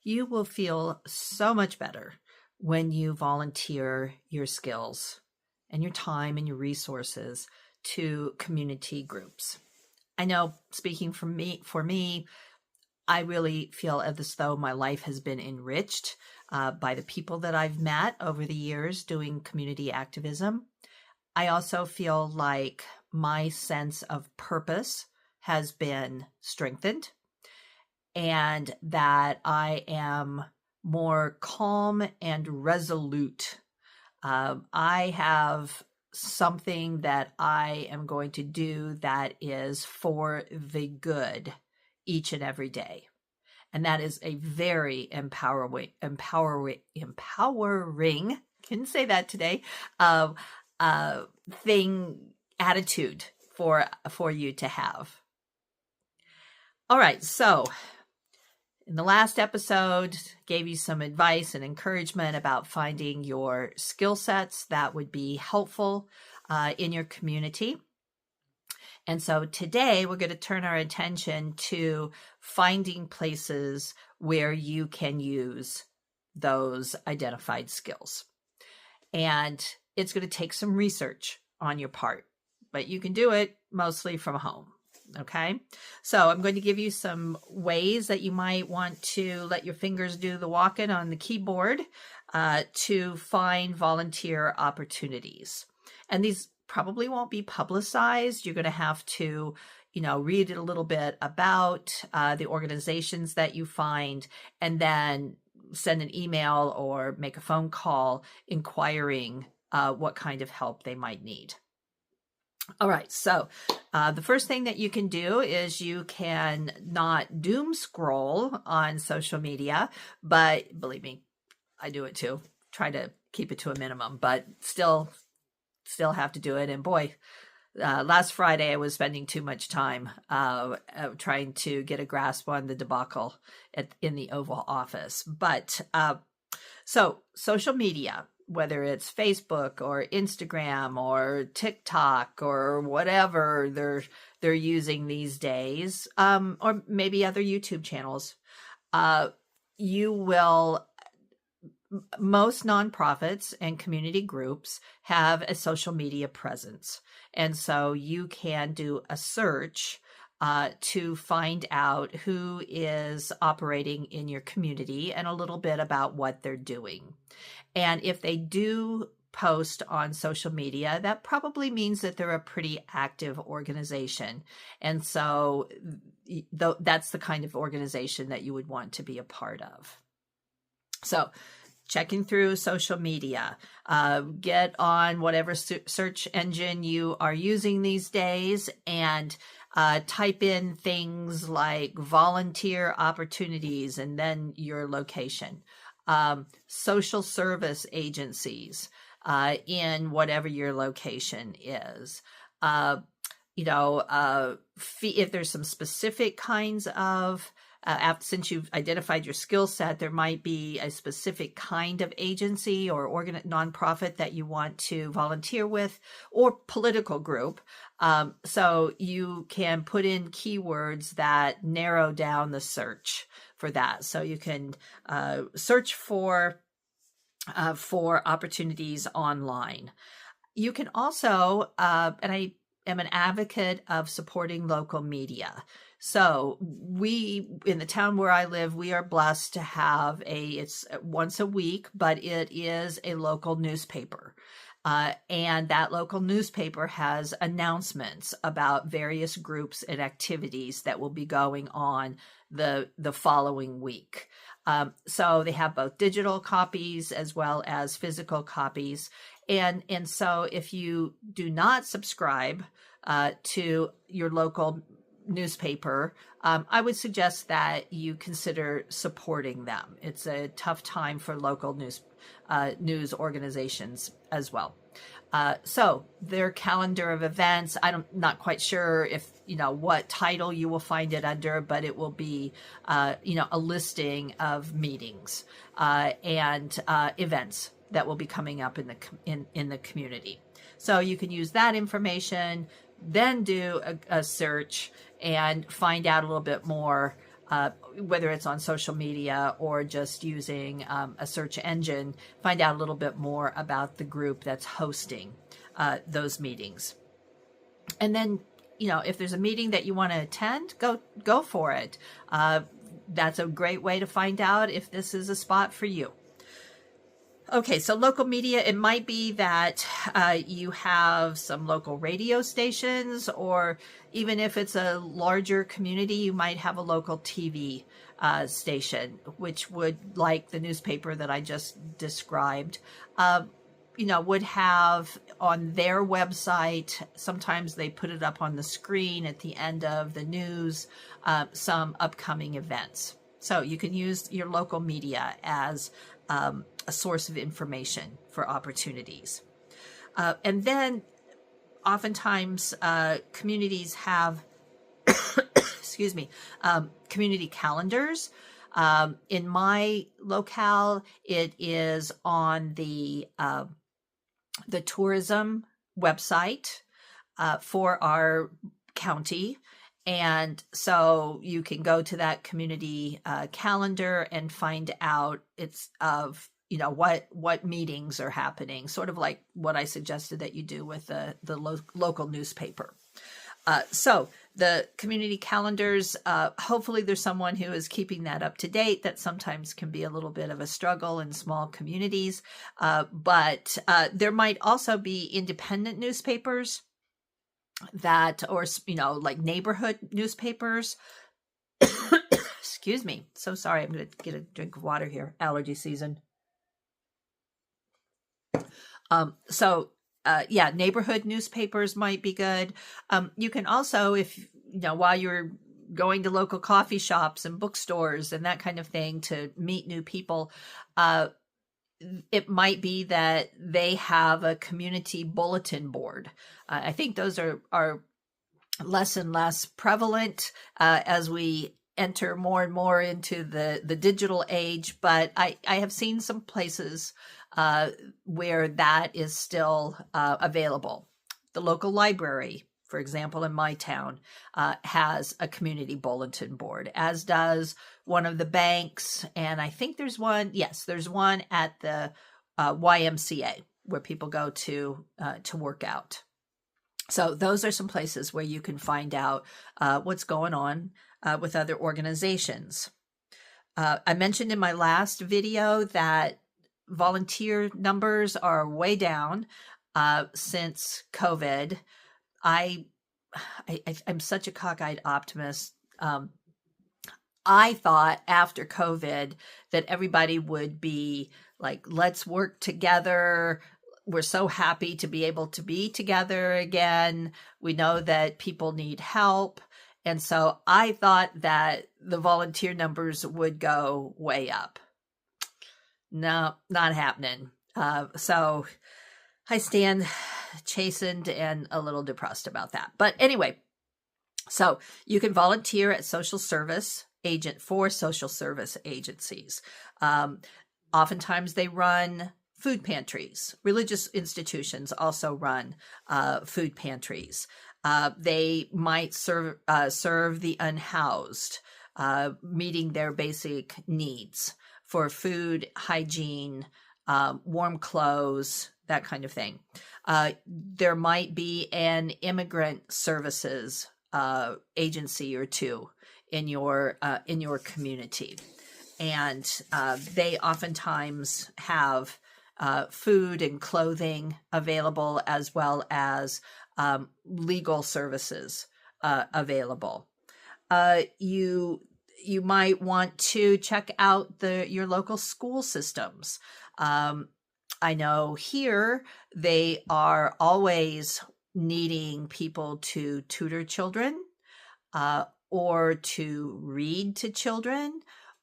You will feel so much better when you volunteer your skills and your time and your resources to community groups. I know, speaking for me, I really feel as though my life has been enriched by the people that I've met over the years doing community activism. I also feel like my sense of purpose has been strengthened and that I am more calm and resolute. I have something that I am going to do that is for the good each and every day. And that is a very empowering, couldn't say that today, attitude for you to have. All right, so in the last episode, gave you some advice and encouragement about finding your skill sets that would be helpful in your community. And so today we're going to turn our attention to finding places where you can use those identified skills. And it's going to take some research on your part, but you can do it mostly from home. Okay. So I'm going to give you some ways that you might want to let your fingers do the walking on the keyboard to find volunteer opportunities. And these probably won't be publicized. You're going to have to, read a little bit about the organizations that you find, and then send an email or make a phone call inquiring what kind of help they might need. All right. So the first thing that you can do is you can not doom scroll on social media, but believe me, I do it too. Try to keep it to a minimum, but still have to do it. And boy, last Friday I was spending too much time trying to get a grasp on the debacle in the Oval Office. But so social media, whether it's Facebook or Instagram or TikTok or whatever they're using these days, or maybe other YouTube channels, most nonprofits and community groups have a social media presence. And so you can do a search to find out who is operating in your community and a little bit about what they're doing. And if they do post on social media, that probably means that they're a pretty active organization. And so that's the kind of organization that you would want to be a part of. So checking through social media, get on whatever search engine you are using these days and type in things like volunteer opportunities and then your location, social service agencies in whatever your location is. If there's some specific kinds of since you've identified your skill set, there might be a specific kind of agency or nonprofit that you want to volunteer with, or political group. So you can put in keywords that narrow down the search for that. So you can search for opportunities online. You can also, and I am an advocate of supporting local media. So in the town where I live, we are blessed to have it's once a week, but it is a local newspaper. And that local newspaper has announcements about various groups and activities that will be going on the following week. So they have both digital copies as well as physical copies. And so if you do not subscribe to your local newspaper, I would suggest that you consider supporting them. It's a tough time for local news organizations as well. So their calendar of events, not quite sure if, what title you will find it under, but it will be, a listing of meetings and events that will be coming up in the community. So you can use that information, then do a search and find out a little bit more whether it's on social media or just using a search engine, find out a little bit more about the group that's hosting those meetings. And then, if there's a meeting that you want to attend, go for it. That's a great way to find out if this is a spot for you. Okay, so local media, it might be that you have some local radio stations, or even if it's a larger community, you might have a local TV station, which would, like the newspaper that I just described, would have on their website, sometimes they put it up on the screen at the end of the news, some upcoming events. So you can use your local media as a source of information for opportunities. And then oftentimes communities have, excuse me, community calendars. In my locale, it is on the tourism website for our county. And so you can go to that community calendar and find out what meetings are happening, sort of like what I suggested that you do with the local newspaper. So the community calendars, hopefully there's someone who is keeping that up to date. That sometimes can be a little bit of a struggle in small communities. But there might also be independent newspapers or like neighborhood newspapers. Excuse me. So sorry. I'm going to get a drink of water here. Allergy season. Neighborhood newspapers might be good. You can also, if while you're going to local coffee shops and bookstores and that kind of thing to meet new people, it might be that they have a community bulletin board. I think those are less and less prevalent as we enter more and more into the digital age, but I have seen some places where that is still available. The local library, for example, in my town, has a community bulletin board, as does one of the banks. And I think there's one at the YMCA where people go to work out. So those are some places where you can find out what's going on with other organizations. I mentioned in my last video that volunteer numbers are way down since COVID. I'm such a cockeyed optimist. I thought after COVID that everybody would be like, let's work together. We're so happy to be able to be together again. We know that people need help. And so I thought that the volunteer numbers would go way up. No, not happening. So I stand chastened and a little depressed about that. But anyway, so you can volunteer at social service agencies. Oftentimes they run food pantries. Religious institutions also run food pantries. They might serve the unhoused, meeting their basic needs for food, hygiene, warm clothes, that kind of thing. There might be an immigrant services agency or two in your community, and they oftentimes have food and clothing available, as well as legal services available. You might want to check out your local school systems. I know here they are always needing people to tutor children, or to read to children,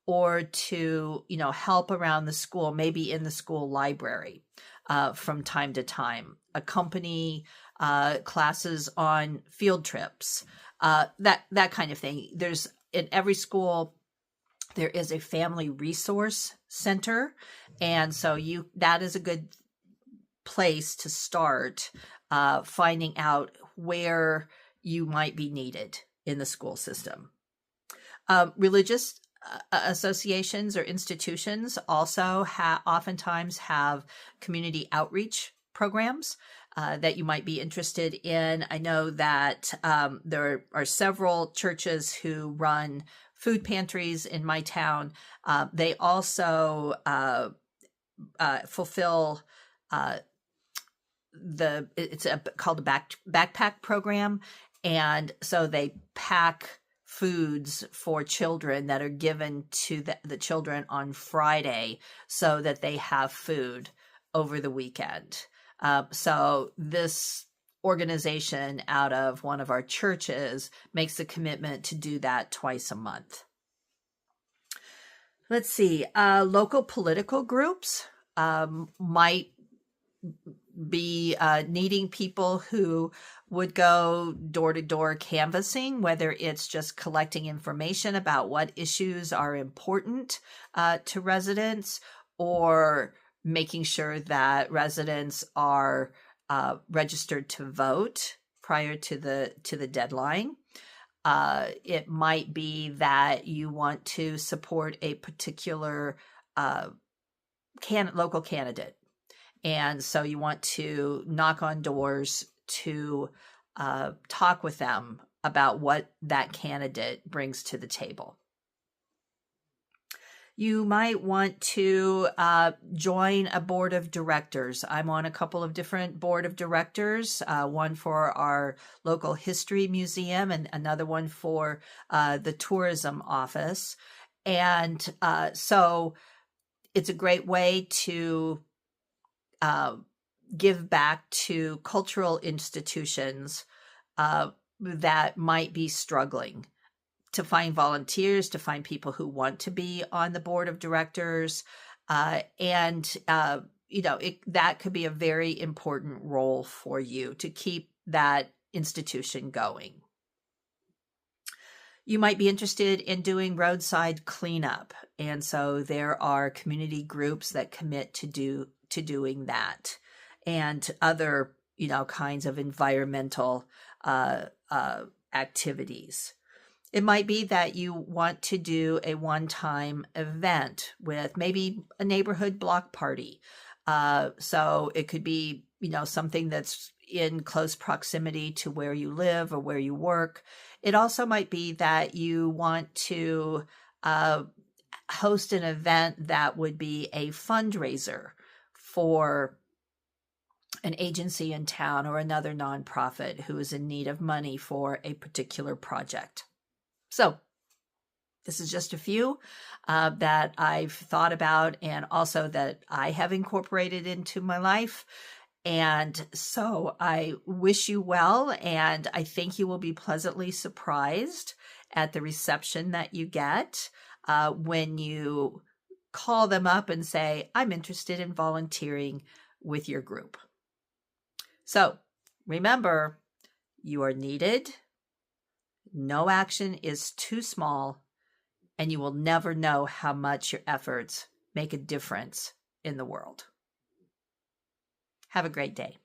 or to help around the school, maybe in the school library from time to time, accompany classes on field trips, that kind of thing. There's in every school, there is a family resource center. And so that is a good place to start finding out where you might be needed in the school system. Religious associations or institutions also oftentimes have community outreach programs that you might be interested in. I know that there are several churches who run food pantries in my town. They also fulfill it's called a backpack program, and so they pack foods for children that are given to the children on Friday so that they have food over the weekend. So this organization out of one of our churches makes a commitment to do that twice a month. Let's see, local political groups might be needing people who would go door to door canvassing, whether it's just collecting information about what issues are important to residents, or making sure that residents are registered to vote prior to the deadline. It might be that you want to support a particular local candidate. And so you want to knock on doors to talk with them about what that candidate brings to the table. You might want to join a board of directors. I'm on a couple of different board of directors, one for our local history museum and another one for the tourism office. And so it's a great way to give back to cultural institutions that might be struggling, to find volunteers, to find people who want to be on the board of directors. And that could be a very important role for you to keep that institution going. You might be interested in doing roadside cleanup. And so there are community groups that commit to doing that, and other, kinds of environmental activities. It might be that you want to do a one-time event with maybe a neighborhood block party. So it could be, something that's in close proximity to where you live or where you work. It also might be that you want to host an event that would be a fundraiser for an agency in town or another nonprofit who is in need of money for a particular project. So this is just a few that I've thought about, and also that I have incorporated into my life. And so I wish you well, and I think you will be pleasantly surprised at the reception that you get when you call them up and say, I'm interested in volunteering with your group. So remember, you are needed. No action is too small, and you will never know how much your efforts make a difference in the world. Have a great day.